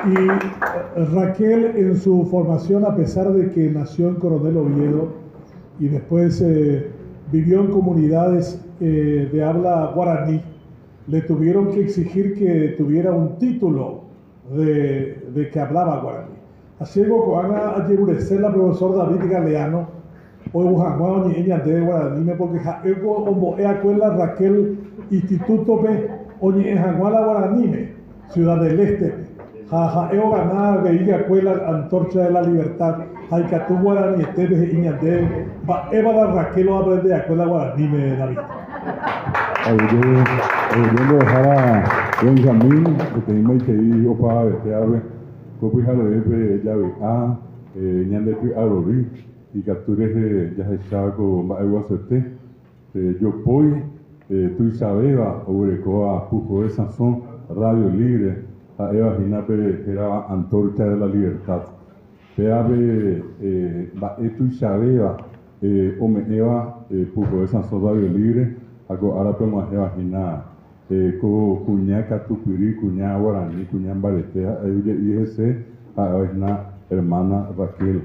Y Raquel, en su formación, a pesar de que nació en Coronel Oviedo y después vivió en comunidades de habla guaraní, le tuvieron que exigir que tuviera un título de que hablaba guaraní. Así que cuando ayer la profesor David Galeano, hoy buscamos ni ella de guaraní, porque ego como escuela Raquel Instituto B, oye en Jaguala guaraní, Ciudad del Este. Eo ganada veía escuela Antorcha de la Libertad, hay que tu guaraní este iñande, Eva la Raquel lo aprende de escuela guaraní, David. Yo dejar a Benjamín, que tenemos que ir para este ave, pues a ver llave A, ñande a Rorí, y captures ya se saco agua suerte, yo voy, tú sabeba, Obrecoa, Pujo de Sansón, Radio Libre, a Eva Ginape, era Antorcha de la Libertad. Peave, tú sabeba, Ome Eva, Pujo de Sansón, Radio Libre, hago ahora podemos imaginar cuña catupiri, cuña guaraní, cuña baretea, IGC, a hermana Raquel.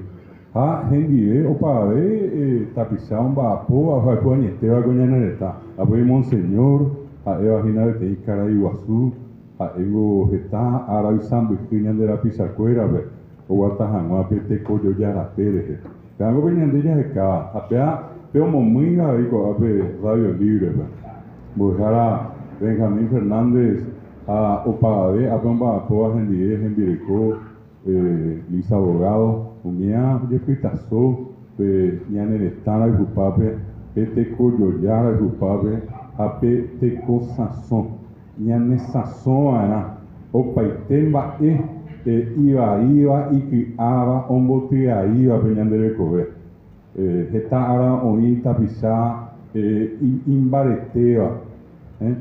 Hengi o para ver tapizar un vapo, a vapo añeteva coña nereta, a ver monseñor, a imaginar de cara Iguazú, a ego está arabizando esquina de la pisacuera, o guatajan, o a pete coyo ya la pere. Tengo veniendo ya de acá, a pea. Pero muy ahí con Radio Libre, Bujara Benjamín Fernández a Opagade, a Pamba, Poa Gendie, Gendirico, Lisa Abogado, Umia, Yepitazo, Ñanerestana y Gupape, Pete Coyoyara y Gupape, a Pete Cosazón, Ñane Sazón, Ana, Opaitemba, iba, y que Aba, Ombotia, iba, Peñandere Cobe. Está ahora hoy tapizada imbareteva,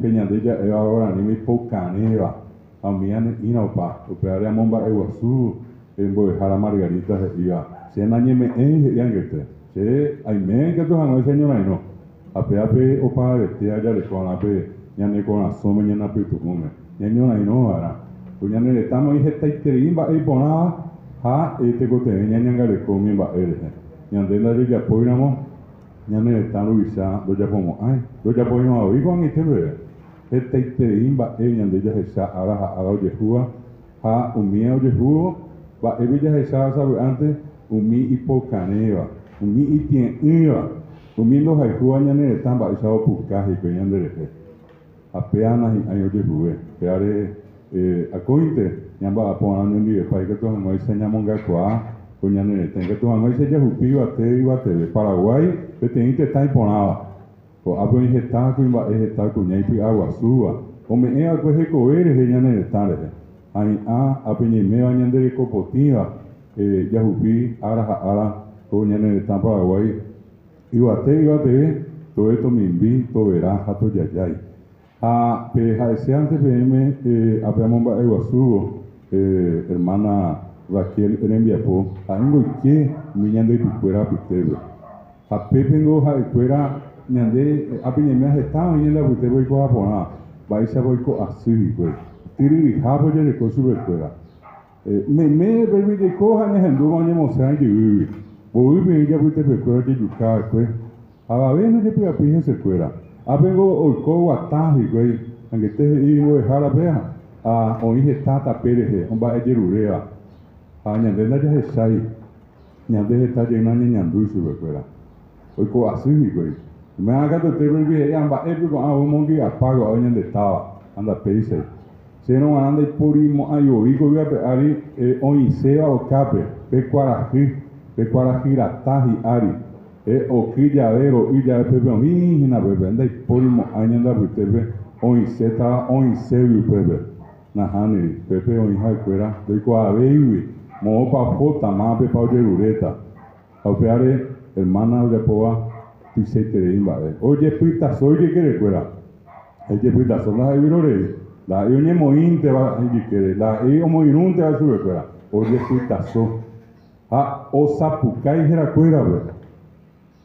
peñadella eva ahora ni mi pocaneva, a mí inaupa, operar momba Iguazú, en Bojara Margarita se iba, se nañeme yangete, se hay men que tu no señora no, a peape o para vestir ya le con la pe, ya ne con la soma ya na pe tu come, ya no no ahora, ya ne estamos ahí está iterimba y ponaba, te cote ya le come ba Ñandela de Yapoinamo, Ñane están Luisa, do Yapomo, do Yapoinamo, vivo en este bebé. Este imba, Ñandela esa, a Yehua, Umia Yehua, va Evilla esa, sabe antes, Umi Hipocaneva, Umi Itien Iba, Umiendo Jaihua Ñane están, va esa Opucaje, que Ñandere, apenas años Yehue, Peare, Acointe, Ñamba Aponan en Dive, Pai que todos no enseñamos Gacoa. Coñanere, tenga tu mamá y se ya jupiva de Paraguay, que te está imponada. O abro en esta cuimba es esta cuña y agua suba. O me he algo de coer es ella en el tarde. Ahí a peñeme bañandere copotiva, ya jupi, ara, coñanere está Paraguay. Y bate, todo esto me invito, verá, jato yayay. A ese antes PM, a Peamomba Iguazú, hermana. Raquel Enviapo, a un que mi ñande y fuera pitero. A Pepe no ha fuera ñande, a Piñemea estaba en la butero y coa pona, vais a boico así, pues. Tiri y jabo ya le cosu fuera. Me verbi de coja en el dugo año mosea y vivi. Voy bien ya buite fuera de yuca, pues. A la vez no le pega pije se fuera. A vengo o co ataji, güey. Aunque te iba a dejar la pea. A oír esta tapereje, un va a yerurea. Ñandela ya se ahí, ñandela está llena de ñandú y su recuerda. Hoy con así, güey. Me haga tu table y amba, con un mongi apago, a donde estaba, anda peise. Se no anda y purimo, ayo, y voy a pegar, hoy sea o cape, pecuaraji, rataji, ari, o quilladero, y ya pepe, mijina, bebé, anda y purimo, añanda, pepe, hoy seta, hoy serio, pepe. Najani, pepe, hoy jacuera, doy con a baby. Mo pa fota ma pe pa yerureta. Aupeare hermana de poa pisete de imba. Oye pita soy que recuerda. Oye pita son las virore. La oye moin te va a querer. La mo irun te va a su recuerda. Oye pita so. Osa pukai jera cuera ve.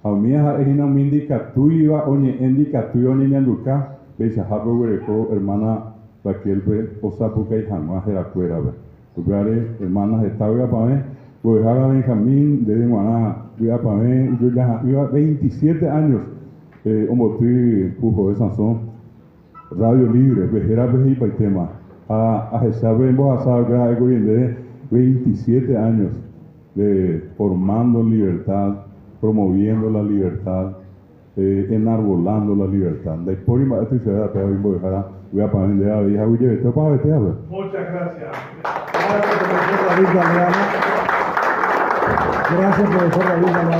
A mí es una indica tuya oye indica tuya oye ñanduca. Beisa hapo hermana Raquel Osapuca y Jamás de la Cuera, hermanas de Tabia Pamé, pues ahora Benjamín de Guaná, Pamé, yo ya iba 27 años, Omotí, Pujo de Sansón, Radio Libre, Vejera Vejipa y Tema, a Jesús Bembo Asado, de 27 años de formando libertad, promoviendo la libertad, enarbolando la libertad. De por y más, esto se va a tener que dejar voy a poner de la vieja, oye, esto para vete a ver. Muchas gracias. Gracias, profesor David Galeano. Gracias, profesor David Galeano.